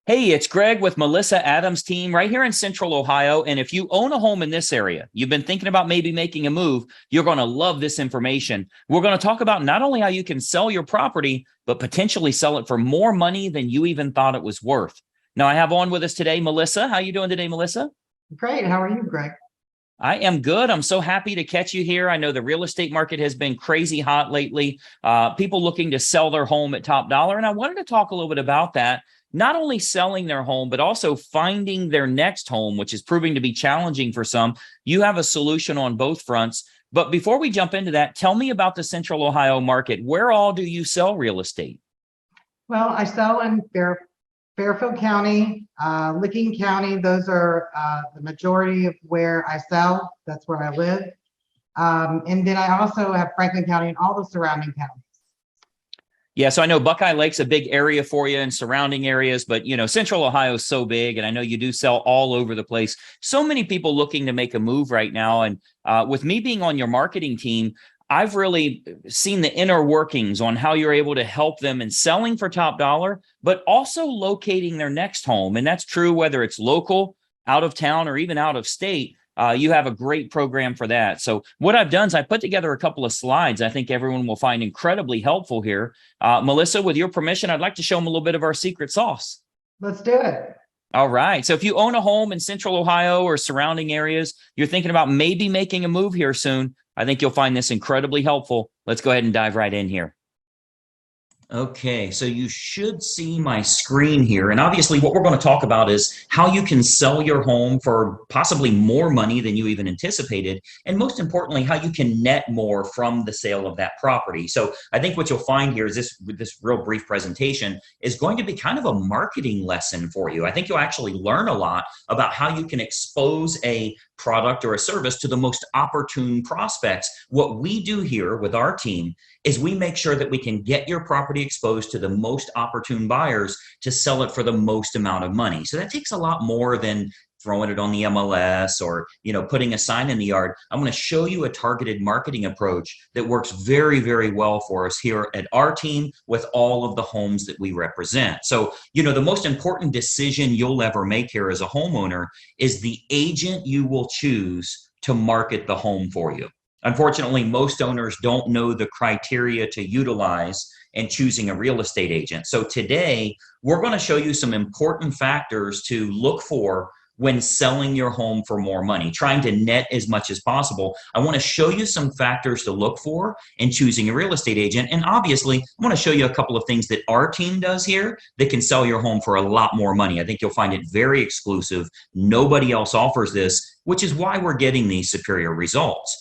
Hey, it's Greg with Melissa Adams' team right here in Central Ohio. And if you own a home in this area, you've been thinking about maybe making a move, you're going to love this information. We're going to talk about not only how you can sell your property, but potentially sell it for more money than you even thought it was worth. Now, I have on with us today, Melissa. How you doing today, Melissa? Great. How are you, Greg? I am good. I'm so happy to catch you here. I know the real estate market has been crazy hot lately. People looking to sell their home at top dollar. And I wanted to talk a little bit about that. Not only selling their home, but also finding their next home, which is proving to be challenging for some. You have a solution on both fronts. But before we jump into that, tell me about the Central Ohio market. Where all do you sell real estate? Well, I sell in Fairfield County, Licking County. Those are the majority of where I sell. That's where I live. And then I also have Franklin County and all the surrounding counties. Yeah, so I know Buckeye Lake's a big area for you and surrounding areas, but Central Ohio is so big, and I know you do sell all over the place. So many people looking to make a move right now, and with me being on your marketing team, I've really seen the inner workings on how you're able to help them in selling for top dollar, but also locating their next home. And that's true whether it's local, out of town, or even out of state. You have a great program for that. So what I've done is I put together a couple of slides I think everyone will find incredibly helpful here. Melissa, with your permission, I'd like to show them a little bit of our secret sauce. Let's do it. All right. So if you own a home in Central Ohio or surrounding areas, you're thinking about maybe making a move here soon, I think you'll find this incredibly helpful. Let's go ahead and dive right in here. Okay, so you should see my screen here. And obviously what we're going to talk about is how you can sell your home for possibly more money than you even anticipated. And most importantly, how you can net more from the sale of that property. So I think what you'll find here is this real brief presentation is going to be kind of a marketing lesson for you. I think you'll actually learn a lot about how you can expose a product or a service to the most opportune prospects. What we do here with our team is we make sure that we can get your property exposed to the most opportune buyers to sell it for the most amount of money. So that takes a lot more than throwing it on the MLS or putting a sign in the yard. I'm going to show you a targeted marketing approach that works very, very well for us here at our team with all of the homes that we represent. So, the most important decision you'll ever make here as a homeowner is the agent you will choose to market the home for you. Unfortunately, most owners don't know the criteria to utilize in choosing a real estate agent. So today, we're going to show you some important factors to look for when selling your home for more money, trying to net as much as possible. I want to show you some factors to look for in choosing a real estate agent. And obviously, I want to show you a couple of things that our team does here that can sell your home for a lot more money. I think you'll find it very exclusive. Nobody else offers this, which is why we're getting these superior results.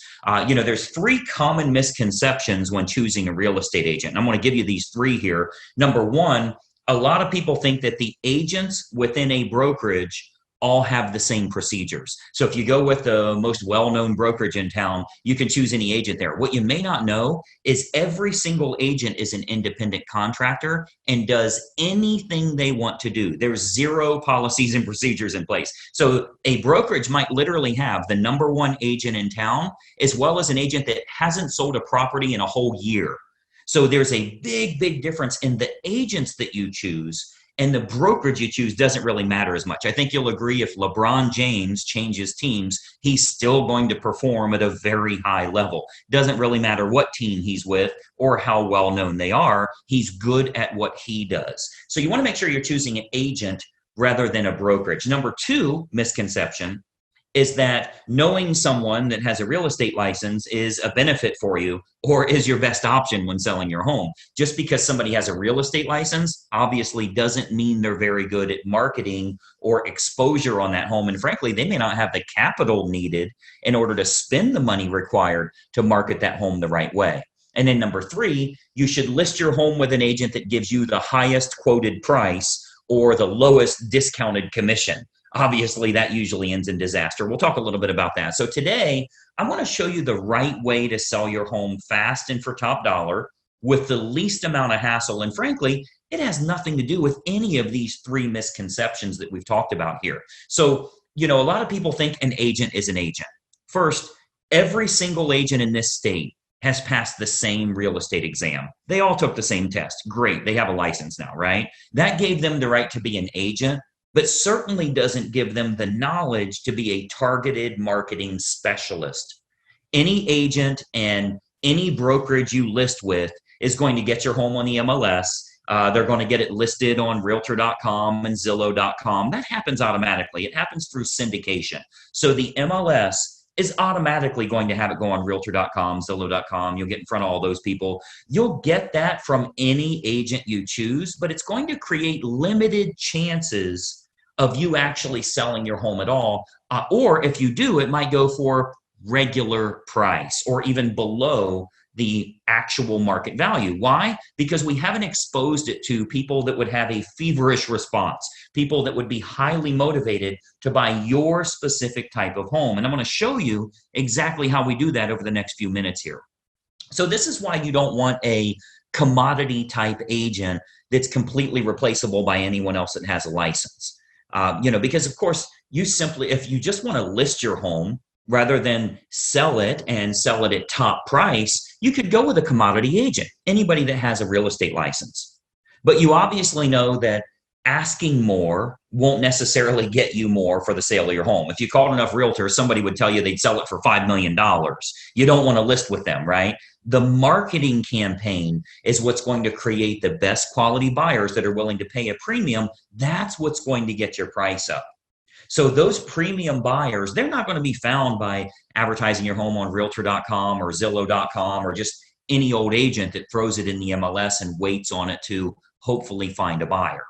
There's three common misconceptions when choosing a real estate agent. And I'm going to give you these three here. Number one, a lot of people think that the agents within a brokerage all have the same procedures. So if you go with the most well-known brokerage in town, you can choose any agent there. What you may not know is every single agent is an independent contractor and does anything they want to do. There's zero policies and procedures in place. So a brokerage might literally have the number one agent in town, as well as an agent that hasn't sold a property in a whole year. So there's a big, big difference in the agents that you choose, and the brokerage you choose doesn't really matter as much. I think you'll agree if LeBron James changes teams, he's still going to perform at a very high level. Doesn't really matter what team he's with or how well known they are. He's good at what he does. So you want to make sure you're choosing an agent rather than a brokerage. Number two misconception is that knowing someone that has a real estate license is a benefit for you or is your best option when selling your home. Just because somebody has a real estate license obviously doesn't mean they're very good at marketing or exposure on that home. And frankly, they may not have the capital needed in order to spend the money required to market that home the right way. And then number three, you should list your home with an agent that gives you the highest quoted price or the lowest discounted commission. Obviously, that usually ends in disaster. We'll talk a little bit about that. So today, I want to show you the right way to sell your home fast and for top dollar with the least amount of hassle. And frankly, it has nothing to do with any of these three misconceptions that we've talked about here. So, a lot of people think an agent is an agent. First, every single agent in this state has passed the same real estate exam. They all took the same test. Great. They have a license now, right? That gave them the right to be an agent, but certainly doesn't give them the knowledge to be a targeted marketing specialist. Any agent and any brokerage you list with is going to get your home on the MLS. They're going to get it listed on realtor.com and Zillow.com. That happens automatically. It happens through syndication. So the MLS is automatically going to have it go on realtor.com, Zillow.com. You'll get in front of all those people. You'll get that from any agent you choose, but it's going to create limited chances of you actually selling your home at all. Or if you do, it might go for regular price or even below the actual market value. Why? Because we haven't exposed it to people that would have a feverish response, people that would be highly motivated to buy your specific type of home. And I'm going to show you exactly how we do that over the next few minutes here. So this is why you don't want a commodity type agent that's completely replaceable by anyone else that has a license. Because of course, if you just want to list your home, rather than sell it and sell it at top price, you could go with a commodity agent, anybody that has a real estate license. But you obviously know that asking more won't necessarily get you more for the sale of your home. If you called enough realtors, somebody would tell you they'd sell it for $5 million. You don't want to list with them, right? The marketing campaign is what's going to create the best quality buyers that are willing to pay a premium. That's what's going to get your price up. So those premium buyers, they're not going to be found by advertising your home on realtor.com or Zillow.com or just any old agent that throws it in the MLS and waits on it to hopefully find a buyer.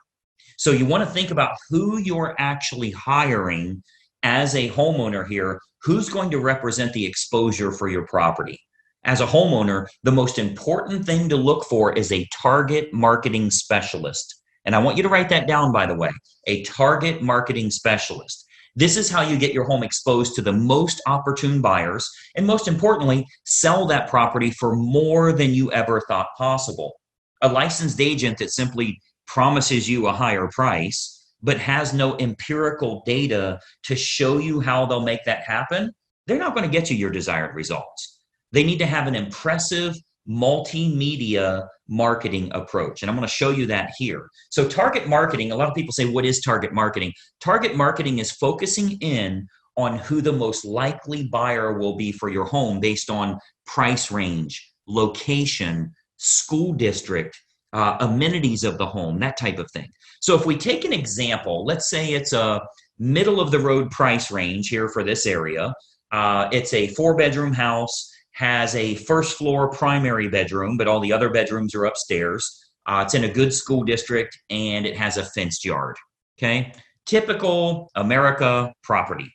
So you want to think about who you're actually hiring as a homeowner here, who's going to represent the exposure for your property. As a homeowner, the most important thing to look for is a target marketing specialist. And I want you to write that down, by the way, a target marketing specialist. This is how you get your home exposed to the most opportune buyers, and most importantly, sell that property for more than you ever thought possible. A licensed agent that simply promises you a higher price, but has no empirical data to show you how they'll make that happen, they're not going to get you your desired results. They need to have an impressive multimedia marketing approach. And I'm going to show you that here. So target marketing, a lot of people say, what is target marketing? Target marketing is focusing in on who the most likely buyer will be for your home based on price range, location, school district, amenities of the home, that type of thing. So if we take an example, let's say it's a middle of the road price range here for this area. It's a 4-bedroom house, has a first floor primary bedroom, but all the other bedrooms are upstairs. It's in a good school district and it has a fenced yard. Okay. Typical America property.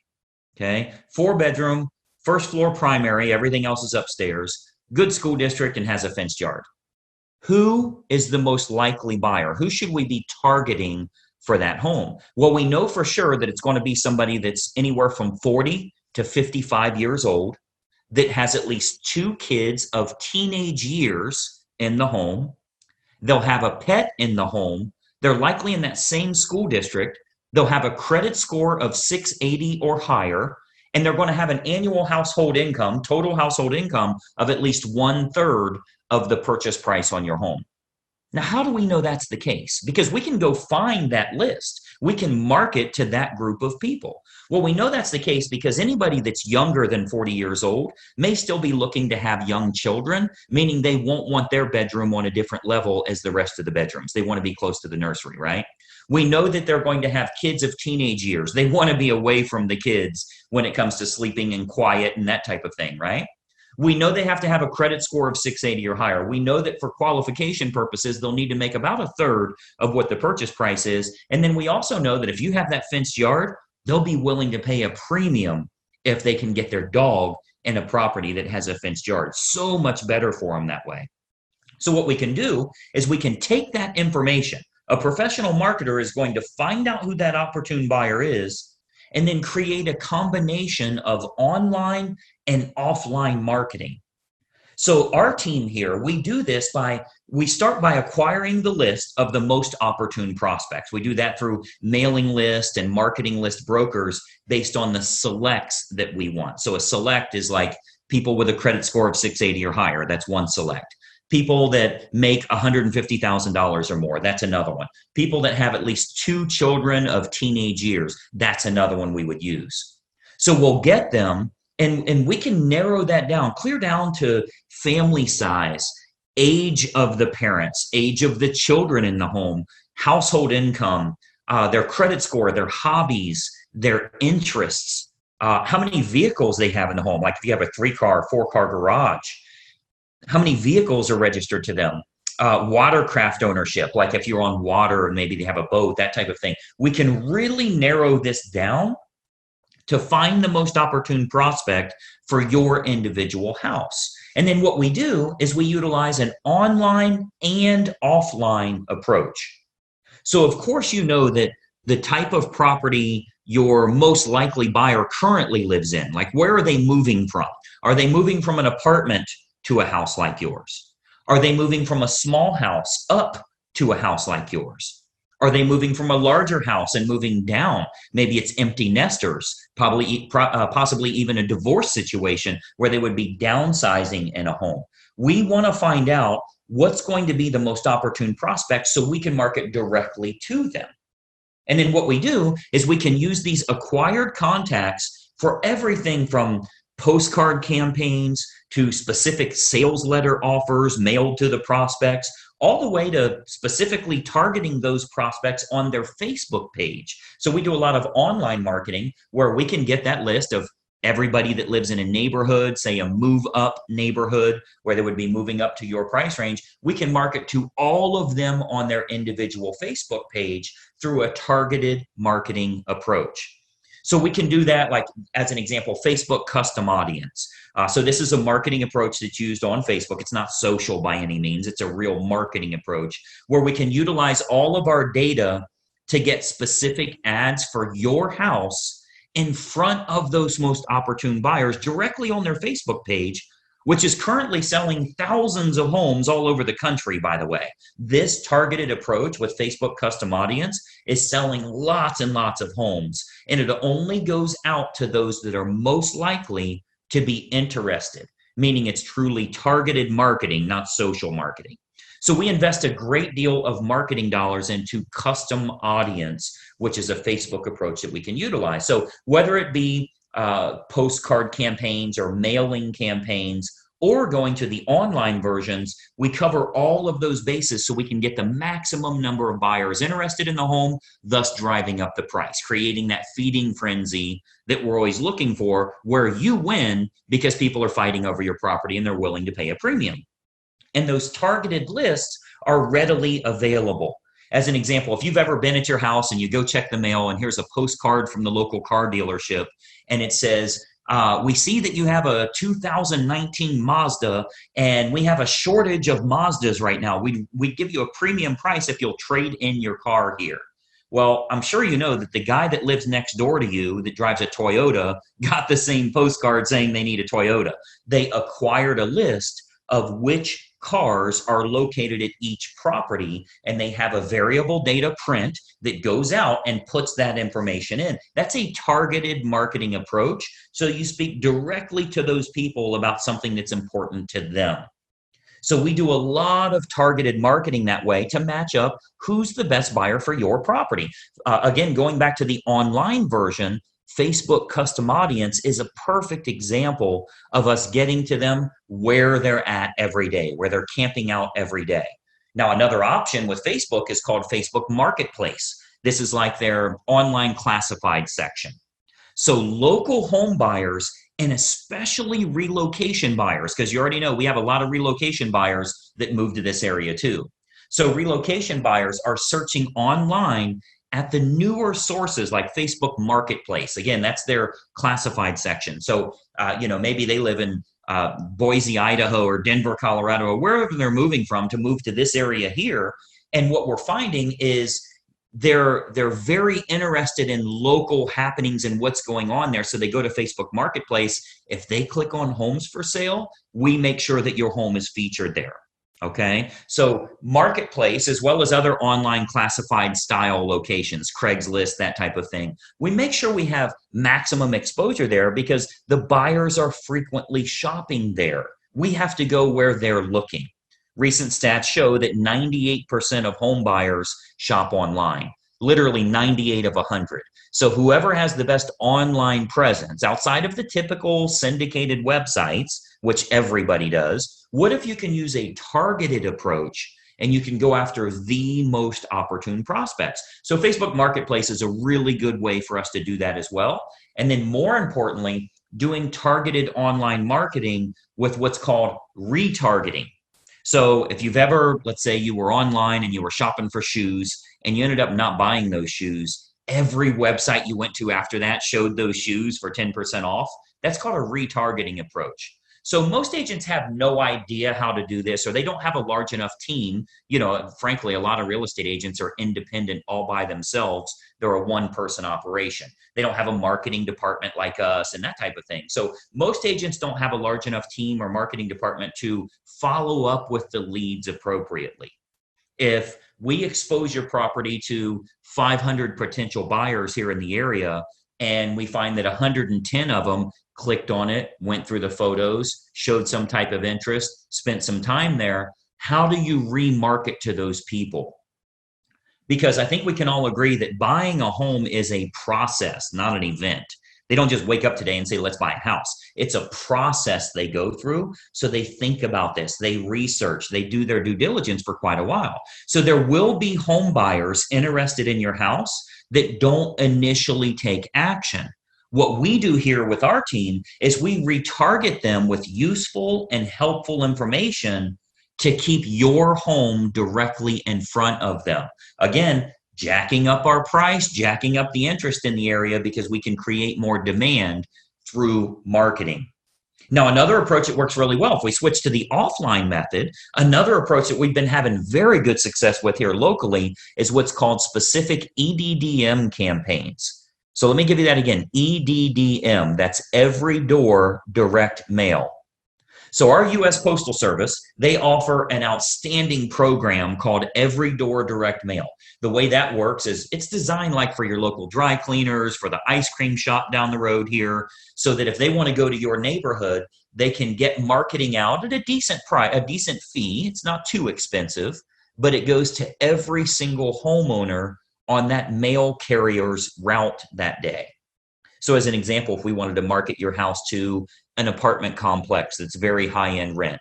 Okay. 4-bedroom, first floor primary, everything else is upstairs, good school district and has a fenced yard. Who is the most likely buyer? Who should we be targeting for that home? Well, we know for sure that it's going to be somebody that's anywhere from 40 to 55 years old, that has at least 2 kids of teenage years in the home. They'll have a pet in the home. They're likely in that same school district. They'll have a credit score of 680 or higher, and they're going to have an annual household income, total household income of at least 1/3 of the purchase price on your home. Now, how do we know that's the case? Because we can go find that list. We can market to that group of people. Well, we know that's the case because anybody that's younger than 40 years old may still be looking to have young children, meaning they won't want their bedroom on a different level as the rest of the bedrooms. They want to be close to the nursery, right? We know that they're going to have kids of teenage years. They want to be away from the kids when it comes to sleeping and quiet and that type of thing, right? We know they have to have a credit score of 680 or higher. We know that for qualification purposes, they'll need to make about 1/3 of what the purchase price is. And then we also know that if you have that fenced yard, they'll be willing to pay a premium if they can get their dog in a property that has a fenced yard. So much better for them that way. So what we can do is we can take that information. A professional marketer is going to find out who that opportune buyer is and then create a combination of online and offline marketing. So our team here, we do this we start by acquiring the list of the most opportune prospects. We do that through mailing list and marketing list brokers based on the selects that we want. So a select is like People with a credit score of 680 or higher, that's one select. People that make $150,000 or more, that's another one. People that have at least 2 children of teenage years, that's another one we would use. So we'll get them, and we can narrow that down, clear down to family size, age of the parents, age of the children in the home, household income, their credit score, their hobbies, their interests, how many vehicles they have in the home. Like if you have a 3-car, 4-car garage, how many vehicles are registered to them? Watercraft ownership, like if you're on water and maybe they have a boat, that type of thing. We can really narrow this down to find the most opportune prospect for your individual house. And then what we do is we utilize an online and offline approach. So of course, you know that the type of property your most likely buyer currently lives in, like where are they moving from? Are they moving from an apartment to a house like yours? Are they moving from a small house up to a house like yours? Are they moving from a larger house and moving down? Maybe it's empty nesters, possibly even a divorce situation where they would be downsizing in a home. We want to find out what's going to be the most opportune prospect so we can market directly to them. And then what we do is we can use these acquired contacts for everything from postcard campaigns to specific sales letter offers mailed to the prospects, all the way to specifically targeting those prospects on their Facebook page. So we do a lot of online marketing where we can get that list of everybody that lives in a neighborhood, say a move up neighborhood where they would be moving up to your price range. We can market to all of them on their individual Facebook page through a targeted marketing approach. So we can do that, like as an example, Facebook custom audience. So this is a marketing approach that's used on Facebook. It's not social by any means. It's a real marketing approach where we can utilize all of our data to get specific ads for your house in front of those most opportune buyers directly on their Facebook page, which is currently selling thousands of homes all over the country, by the way. This targeted approach with Facebook custom audience is selling lots and lots of homes, and it only goes out to those that are most likely to be interested, meaning it's truly targeted marketing, not social marketing. So we invest a great deal of marketing dollars into custom audience, which is a Facebook approach that we can utilize. So whether it be postcard campaigns or mailing campaigns or going to the online versions, we cover all of those bases so we can get the maximum number of buyers interested in the home, thus driving up the price, creating that feeding frenzy that we're always looking for, where you win because people are fighting over your property and they're willing to pay a premium. And those targeted lists are readily available. As an example, if you've ever been at your house and you go check the mail and here's a postcard from the local car dealership and it says, we see that you have a 2019 Mazda and we have a shortage of Mazdas right now. We'd give you a premium price if you'll trade in your car here. Well, I'm sure you know that the guy that lives next door to you that drives a Toyota got the same postcard saying they need a Toyota. They acquired a list of which cars are located at each property, and they have a variable data print that goes out and puts that information in. That's a targeted marketing approach. So you speak directly to those people about something that's important to them. So we do a lot of targeted marketing that way to match up who's the best buyer for your property. Again, going back to the online version, Facebook custom audience is a perfect example of us getting to them where they're at every day, where they're camping out every day. Now, another option with Facebook is called Facebook Marketplace. This is like their online classified section. So local home buyers and especially relocation buyers, because you already know we have a lot of relocation buyers that move to this area too. So relocation buyers are searching online at the newer sources like Facebook Marketplace. Again, that's their classified section. So, maybe they live in Boise, Idaho, or Denver, Colorado, or wherever they're moving from to move to this area here. And what we're finding is they're very interested in local happenings and what's going on there. So they go to Facebook Marketplace. If they click on homes for sale, we make sure that your home is featured there. Okay, so marketplace as well as other online classified style locations, Craigslist, that type of thing. We make sure we have maximum exposure there because the buyers are frequently shopping there. We have to go where they're looking. Recent stats show that 98% of home buyers shop online, literally 98 of 100. So whoever has the best online presence outside of the typical syndicated websites, which everybody does, what if you can use a targeted approach and you can go after the most opportune prospects? So Facebook Marketplace is a really good way for us to do that as well. And then more importantly, doing targeted online marketing with what's called retargeting. So if you've ever, let's say you were online and you were shopping for shoes and you ended up not buying those shoes, every website you went to after that showed those shoes for 10% off. That's called a retargeting approach. So most agents have no idea how to do this, or they don't have a large enough team. You know, frankly, a lot of real estate agents are independent all by themselves. They're a one-person operation. They don't have a marketing department like us and that type of thing. So most agents don't have a large enough team or marketing department to follow up with the leads appropriately. If we expose your property to 500 potential buyers here in the area, and we find that 110 of them clicked on it, went through the photos, showed some type of interest, spent some time there, how do you remarket to those people? Because I think we can all agree that buying a home is a process, not an event. They don't just wake up today and say, let's buy a house. It's a process they go through. So they think about this, they research, they do their due diligence for quite a while. So there will be home buyers interested in your house that don't initially take action. What we do here with our team is we retarget them with useful and helpful information to keep your home directly in front of them. Again, jacking up our price, jacking up the interest in the area because we can create more demand through marketing. Now, another approach that works really well, if we switch to the offline method, another approach that we've been having very good success with here locally is what's called specific EDDM campaigns. So let me give you that again, EDDM, that's every door direct mail. So our U.S. Postal Service, they offer an outstanding program called Every Door Direct Mail. The way that works is it's designed like for your local dry cleaners, for the ice cream shop down the road here, so that if they want to go to your neighborhood, they can get marketing out at a decent price, a decent fee. It's not too expensive, but it goes to every single homeowner on that mail carrier's route that day. So as an example, if we wanted to market your house to an apartment complex that's very high-end rent,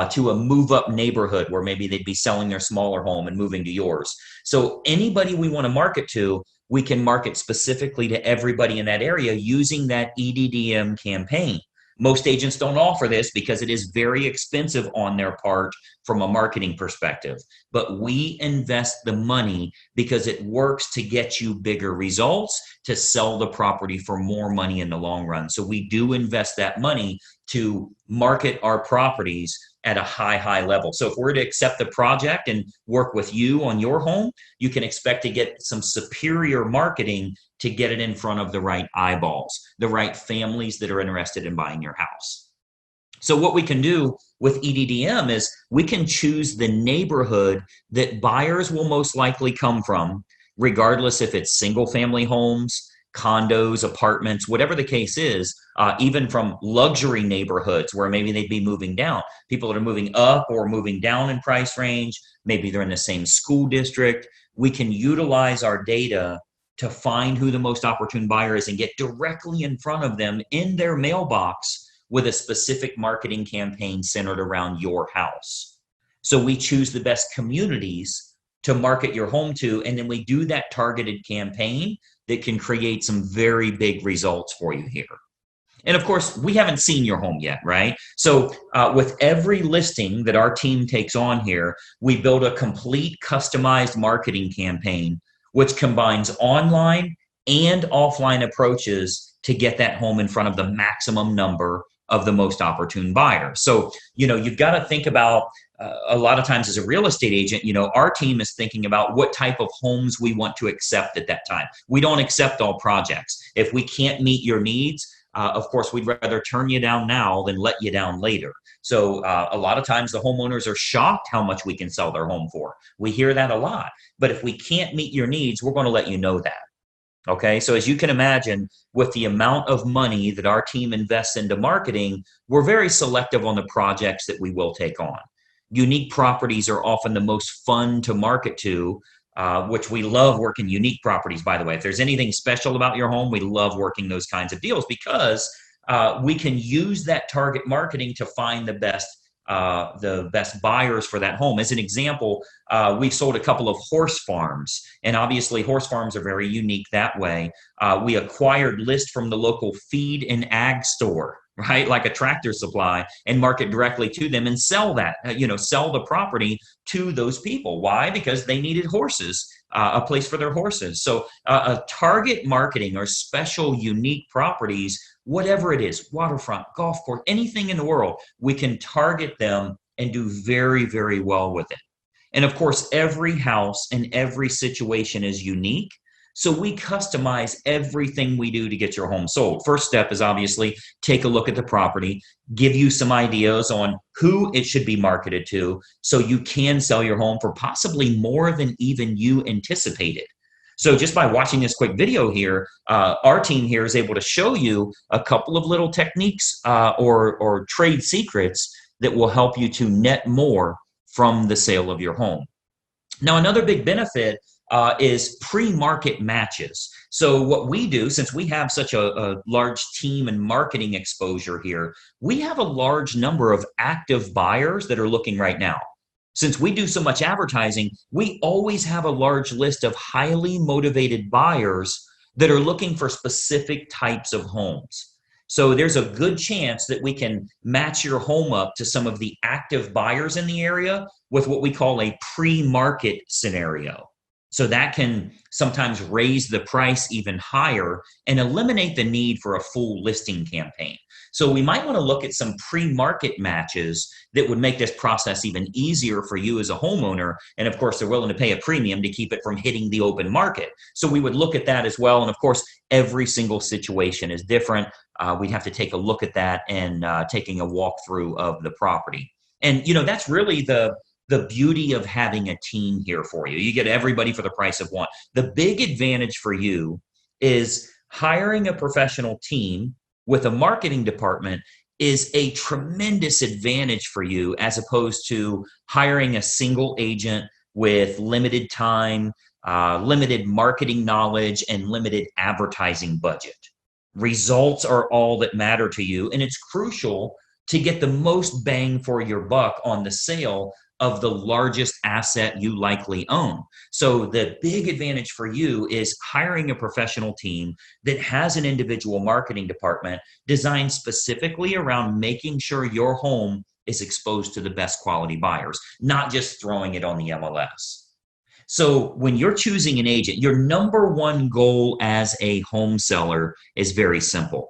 to a move-up neighborhood where maybe they'd be selling their smaller home and moving to yours. So anybody we want to market to, we can market specifically to everybody in that area using that EDDM campaign. Most agents don't offer this because it is very expensive on their part from a marketing perspective. But we invest the money because it works to get you bigger results, to sell the property for more money in the long run. So we do invest that money to market our properties at a high level. So if we're to accept the project and work with you on your home, you can expect to get some superior marketing to get it in front of the right eyeballs, the right families that are interested in buying your house. So what we can do with EDDM is we can choose the neighborhood that buyers will most likely come from, regardless if it's single family homes, condos, apartments, whatever the case is, even from luxury neighborhoods where maybe they'd be moving down. People that are moving up or moving down in price range, maybe they're in the same school district. We can utilize our data to find who the most opportune buyer is and get directly in front of them in their mailbox with a specific marketing campaign centered around your house. So we choose the best communities to market your home to, and then we do that targeted campaign that can create some very big results for you here. And of course, we haven't seen your home yet, right? So with every listing that our team takes on here, we build a complete customized marketing campaign which combines online and offline approaches to get that home in front of the maximum number of the most opportune buyers. So, you've got to think about a lot of times as a real estate agent, our team is thinking about what type of homes we want to accept at that time. We don't accept all projects. If we can't meet your needs, of course, we'd rather turn you down now than let you down later. So a lot of times the homeowners are shocked how much we can sell their home for. We hear that a lot. But if we can't meet your needs, we're going to let you know that. Okay, so as you can imagine, with the amount of money that our team invests into marketing, we're very selective on the projects that we will take on. Unique properties are often the most fun to market to, which we love working unique properties, by the way. If there's anything special about your home, we love working those kinds of deals because we can use that target marketing to find the best buyers for that home. As an example, we've sold a couple of horse farms, and obviously horse farms are very unique that way. We acquired list from the local feed and ag store, right? Like a Tractor Supply, and market directly to them and sell that, sell the property to those people. Why? Because they needed horses, a place for their horses. So a target marketing or special unique properties, whatever it is, waterfront, golf course, anything in the world, we can target them and do very, very well with it. And of course, every house and every situation is unique. So we customize everything we do to get your home sold. First step is obviously take a look at the property, give you some ideas on who it should be marketed to so you can sell your home for possibly more than even you anticipated. So just by watching this quick video here, our team here is able to show you a couple of little techniques or trade secrets that will help you to net more from the sale of your home. Now, another big benefit is pre-market matches. So what we do, since we have such a large team and marketing exposure here, we have a large number of active buyers that are looking right now. Since we do so much advertising, we always have a large list of highly motivated buyers that are looking for specific types of homes. So there's a good chance that we can match your home up to some of the active buyers in the area with what we call a pre-market scenario. So that can sometimes raise the price even higher and eliminate the need for a full listing campaign. So we might want to look at some pre-market matches that would make this process even easier for you as a homeowner. And of course, they're willing to pay a premium to keep it from hitting the open market. So we would look at that as well. And of course, every single situation is different. We'd have to take a look at that and taking a walkthrough of the property. And, that's really the beauty of having a team here for you. You get everybody for the price of one. The big advantage for you is hiring a professional team with a marketing department is a tremendous advantage for you as opposed to hiring a single agent with limited time, limited marketing knowledge, and limited advertising budget. Results are all that matter to you, and it's crucial to get the most bang for your buck on the sale of the largest asset you likely own. So the big advantage for you is hiring a professional team that has an individual marketing department designed specifically around making sure your home is exposed to the best quality buyers, not just throwing it on the MLS. So when you're choosing an agent, your number one goal as a home seller is very simple.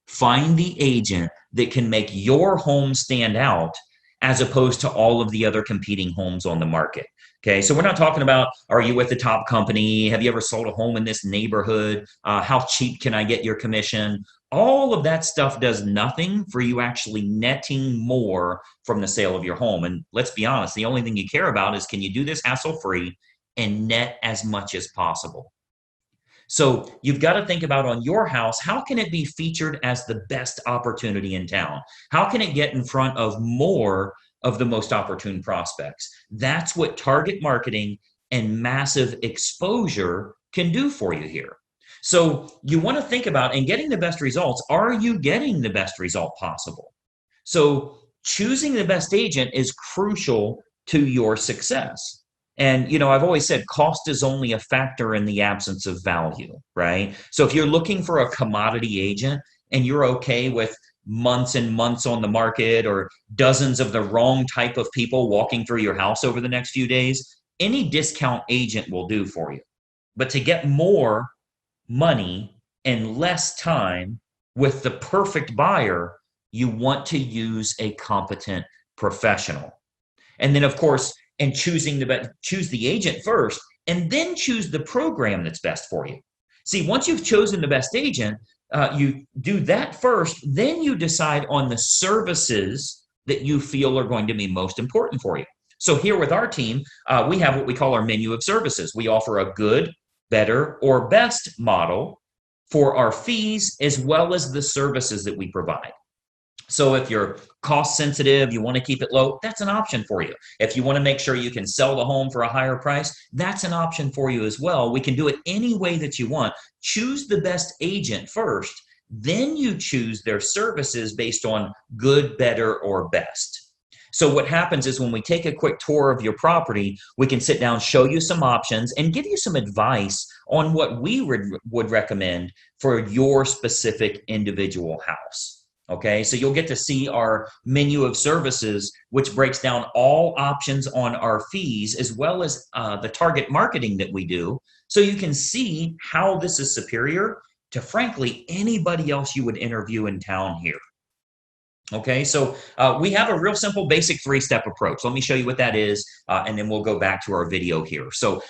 Find the agent that can make your home stand out as opposed to all of the other competing homes on the market. Okay, so we're not talking about, are you with the top company? Have you ever sold a home in this neighborhood? How cheap can I get your commission? All of that stuff does nothing for you actually netting more from the sale of your home. And let's be honest, the only thing you care about is, can you do this hassle-free and net as much as possible? So you've got to think about, on your house, how can it be featured as the best opportunity in town? How can it get in front of more of the most opportune prospects? That's what target marketing and massive exposure can do for you here. So you want to think about, in getting the best results, are you getting the best result possible? So choosing the best agent is crucial to your success. And, I've always said cost is only a factor in the absence of value, right? So if you're looking for a commodity agent and you're okay with months and months on the market or dozens of the wrong type of people walking through your house over the next few days, any discount agent will do for you. But to get more money and less time with the perfect buyer, you want to use a competent professional. And then, of course, and choose the agent first, and then choose the program that's best for you. See, once you've chosen the best agent, you do that first, then you decide on the services that you feel are going to be most important for you. So here with our team, we have what we call our menu of services. We offer a good, better, or best model for our fees as well as the services that we provide. So if you're cost sensitive, you want to keep it low, that's an option for you. If you want to make sure you can sell the home for a higher price, that's an option for you as well. We can do it any way that you want. Choose the best agent first, then you choose their services based on good, better, or best. So what happens is when we take a quick tour of your property, we can sit down, show you some options, and give you some advice on what we would recommend for your specific individual house. Okay, so you'll get to see our menu of services, which breaks down all options on our fees, as well as the target marketing that we do. So you can see how this is superior to, frankly, anybody else you would interview in town here. Okay, so we have a real simple basic three-step approach. Let me show you what that is, and then we'll go back to our video here. So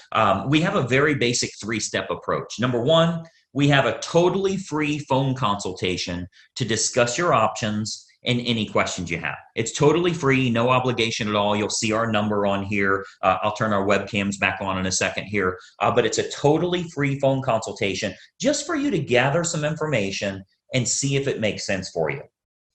we have a very basic three-step approach. Number one, we have a totally free phone consultation to discuss your options and any questions you have. It's totally free, no obligation at all. You'll see our number on here. I'll turn our webcams back on in a second here, but it's a totally free phone consultation just for you to gather some information and see if it makes sense for you.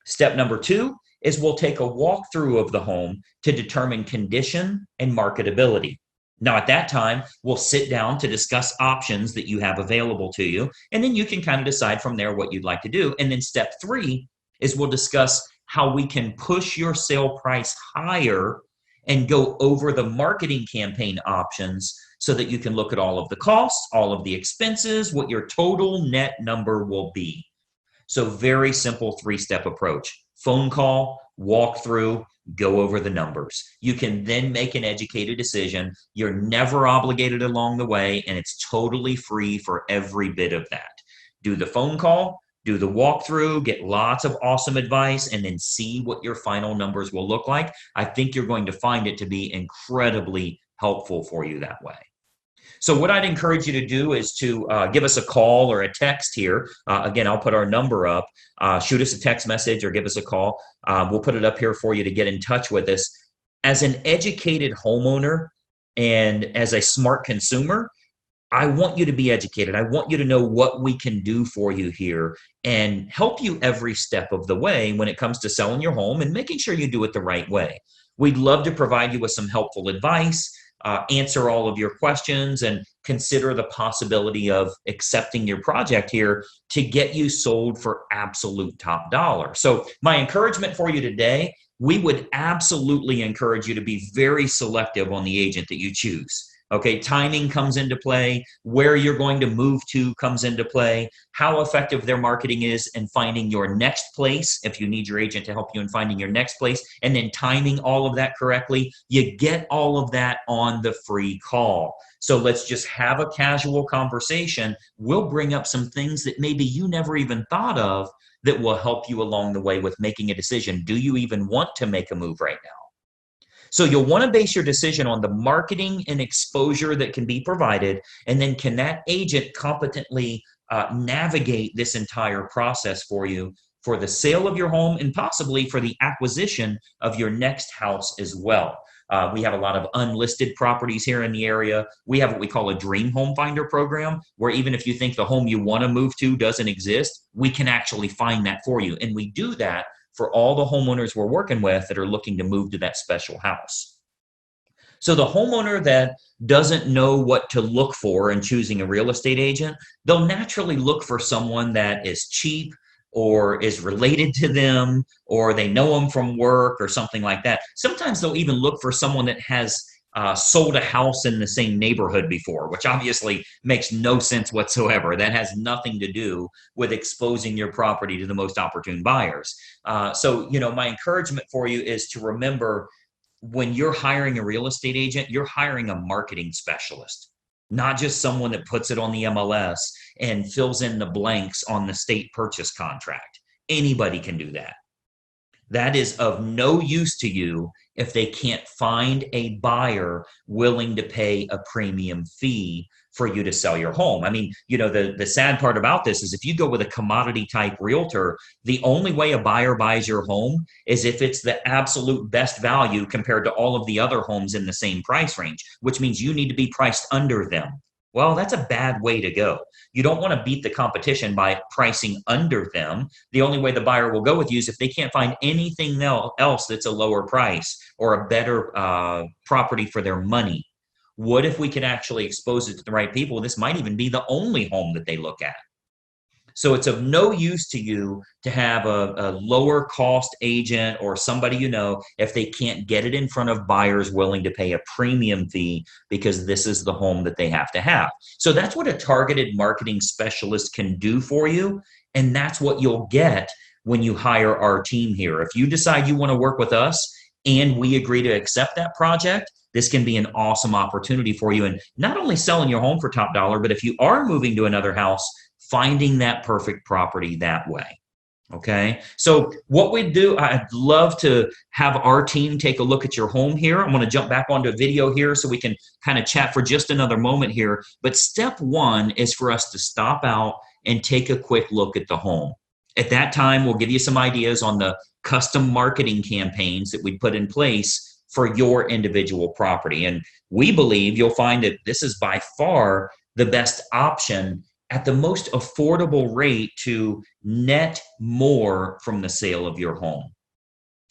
Step number two is we'll take a walkthrough of the home to determine condition and marketability. Now, at that time, we'll sit down to discuss options that you have available to you, and then you can kind of decide from there what you'd like to do. And then step three is we'll discuss how we can push your sale price higher and go over the marketing campaign options so that you can look at all of the costs, all of the expenses, what your total net number will be. So very simple three-step approach. Phone call, walk through, go over the numbers. You can then make an educated decision. You're never obligated along the way, and it's totally free for every bit of that. Do the phone call, do the walkthrough, get lots of awesome advice, and then see what your final numbers will look like. I think you're going to find it to be incredibly helpful for you that way. So what I'd encourage you to do is to give us a call or a text here. Again, I'll put our number up. Shoot us a text message or give us a call. We'll put it up here for you to get in touch with us. As an educated homeowner and as a smart consumer, I want you to be educated. I want you to know what we can do for you here and help you every step of the way when it comes to selling your home and making sure you do it the right way. We'd love to provide you with some helpful advice, answer all of your questions, and consider the possibility of accepting your project here to get you sold for absolute top dollar. So my encouragement for you today, we would absolutely encourage you to be very selective on the agent that you choose. Okay, timing comes into play, where you're going to move to comes into play, how effective their marketing is in finding your next place, if you need your agent to help you in finding your next place, and then timing all of that correctly. You get all of that on the free call. So let's just have a casual conversation. We'll bring up some things that maybe you never even thought of that will help you along the way with making a decision. Do you even want to make a move right now? So you'll want to base your decision on the marketing and exposure that can be provided, and then can that agent competently navigate this entire process for you for the sale of your home and possibly for the acquisition of your next house as well. We have a lot of unlisted properties here in the area. We have what we call a dream home finder program, where even if you think the home you want to move to doesn't exist, we can actually find that for you. And we do that for all the homeowners we're working with that are looking to move to that special house. So the homeowner that doesn't know what to look for in choosing a real estate agent, they'll naturally look for someone that is cheap or is related to them, or they know them from work or something like that. Sometimes they'll even look for someone that has sold a house in the same neighborhood before, which obviously makes no sense whatsoever. That has nothing to do with exposing your property to the most opportune buyers. So, my encouragement for you is to remember, when you're hiring a real estate agent, you're hiring a marketing specialist, not just someone that puts it on the MLS and fills in the blanks on the state purchase contract. Anybody can do that. That is of no use to you if they can't find a buyer willing to pay a premium fee for you to sell your home. I mean, the sad part about this is if you go with a commodity type realtor, the only way a buyer buys your home is if it's the absolute best value compared to all of the other homes in the same price range, which means you need to be priced under them. Well, that's a bad way to go. You don't want to beat the competition by pricing under them. The only way the buyer will go with you is if they can't find anything else that's a lower price or a better property for their money. What if we could actually expose it to the right people? This might even be the only home that they look at. So it's of no use to you to have a lower cost agent or somebody if they can't get it in front of buyers willing to pay a premium fee because this is the home that they have to have. So that's what a targeted marketing specialist can do for you. And that's what you'll get when you hire our team here. If you decide you want to work with us and we agree to accept that project, this can be an awesome opportunity for you. And not only selling your home for top dollar, but if you are moving to another house, finding that perfect property that way. Okay. So what we do, I'd love to have our team take a look at your home here. I'm going to jump back onto a video here so we can kind of chat for just another moment here. But step one is for us to stop out and take a quick look at the home. At that time, we'll give you some ideas on the custom marketing campaigns that we put in place for your individual property. And we believe you'll find that this is by far the best option at the most affordable rate to net more from the sale of your home.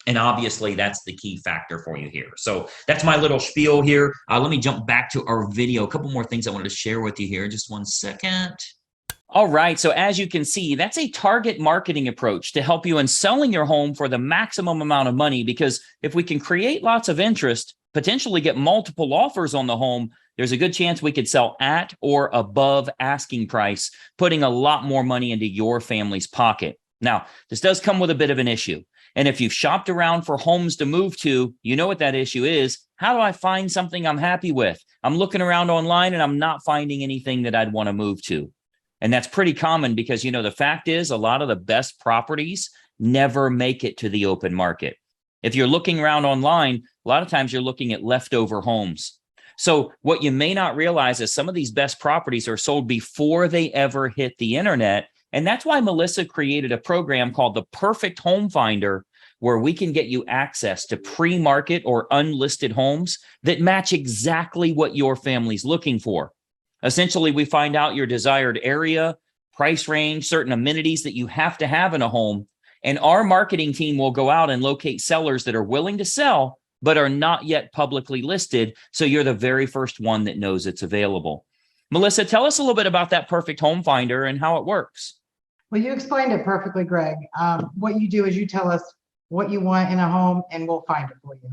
And obviously, that's the key factor for you here. So that's my little spiel here. Let me jump back to our video. A couple more things I wanted to share with you here. Just one second. All right. So as you can see, that's a target marketing approach to help you in selling your home for the maximum amount of money. Because if we can create lots of interest, potentially get multiple offers on the home, there's a good chance we could sell at or above asking price, putting a lot more money into your family's pocket. Now, this does come with a bit of an issue. And if you've shopped around for homes to move to, you know what that issue is. How do I find something I'm happy with? I'm looking around online and I'm not finding anything that I'd want to move to. And that's pretty common because, the fact is a lot of the best properties never make it to the open market. If you're looking around online, a lot of times you're looking at leftover homes. So what you may not realize is some of these best properties are sold before they ever hit the internet. And that's why Melissa created a program called the Perfect Home Finder, where we can get you access to pre-market or unlisted homes that match exactly what your family's looking for. Essentially, we find out your desired area, price range, certain amenities that you have to have in a home. And our marketing team will go out and locate sellers that are willing to sell, but are not yet publicly listed. So you're the very first one that knows it's available. Melissa, tell us a little bit about that Perfect Home Finder and how it works. Well, you explained it perfectly, Greg. What you do is you tell us what you want in a home and we'll find it for you.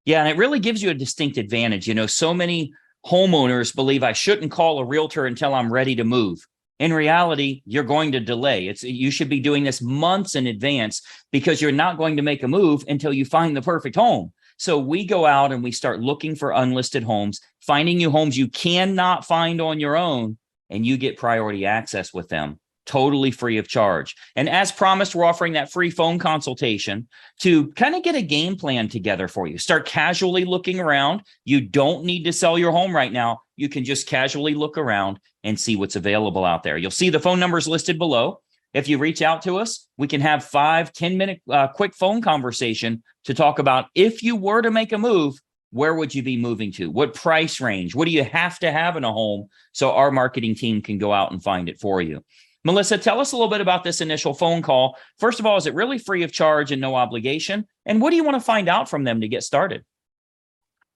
Yeah, and it really gives you a distinct advantage. So many homeowners believe I shouldn't call a realtor until I'm ready to move. In reality, you're going to delay. You should be doing this months in advance because you're not going to make a move until you find the perfect home. So we go out and we start looking for unlisted homes, finding you homes you cannot find on your own, and you get priority access with them, totally free of charge. And as promised, we're offering that free phone consultation to kind of get a game plan together for you. Start casually looking around. You don't need to sell your home right now. You can just casually look around and see what's available out there. You'll see the phone numbers listed below. If you reach out to us, we can have 5-10 minute quick phone conversation to talk about if you were to make a move, where would you be moving to? What price range? What do you have to have in a home so our marketing team can go out and find it for you? Melissa, tell us a little bit about this initial phone call. First of all, is it really free of charge and no obligation? And what do you want to find out from them to get started?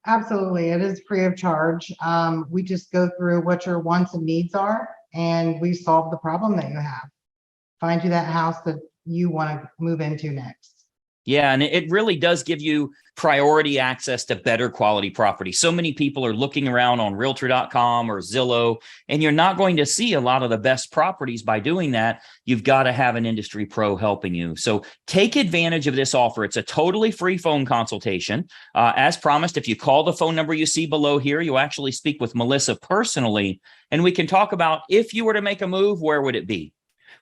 Absolutely. It is free of charge. We just go through what your wants and needs are, and we solve the problem that you have. Find you that house that you want to move into next. Yeah, and it really does give you priority access to better quality property. So many people are looking around on realtor.com or Zillow, and you're not going to see a lot of the best properties by doing that. You've got to have an industry pro helping you. So take advantage of this offer. It's a totally free phone consultation. As promised, if you call the phone number you see below here, you'll actually speak with Melissa personally, and we can talk about if you were to make a move, where would it be?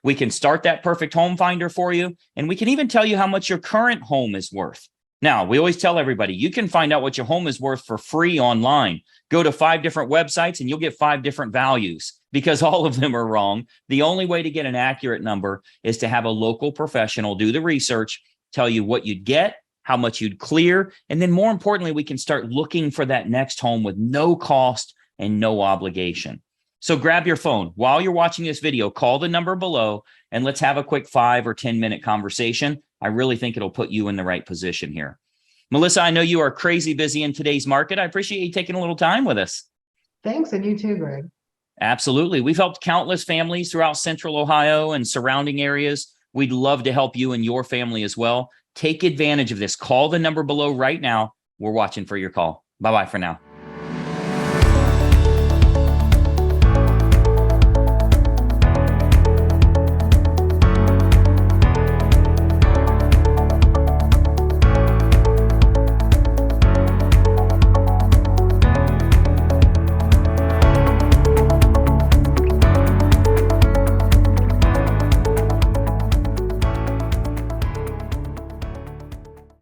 We can start that perfect home finder for you, and we can even tell you how much your current home is worth. Now, we always tell everybody, you can find out what your home is worth for free online. Go to 5 different websites and you'll get 5 different values because all of them are wrong. The only way to get an accurate number is to have a local professional do the research, tell you what you'd get, how much you'd clear, and then more importantly, we can start looking for that next home with no cost and no obligation. So grab your phone while you're watching this video, call the number below, and let's have a quick 5 or 10-minute conversation. I really think it'll put you in the right position here. Melissa, I know you are crazy busy in today's market. I appreciate you taking a little time with us. Thanks, and you too, Greg. Absolutely. We've helped countless families throughout Central Ohio and surrounding areas. We'd love to help you and your family as well. Take advantage of this. Call the number below right now. We're watching for your call. Bye-bye for now.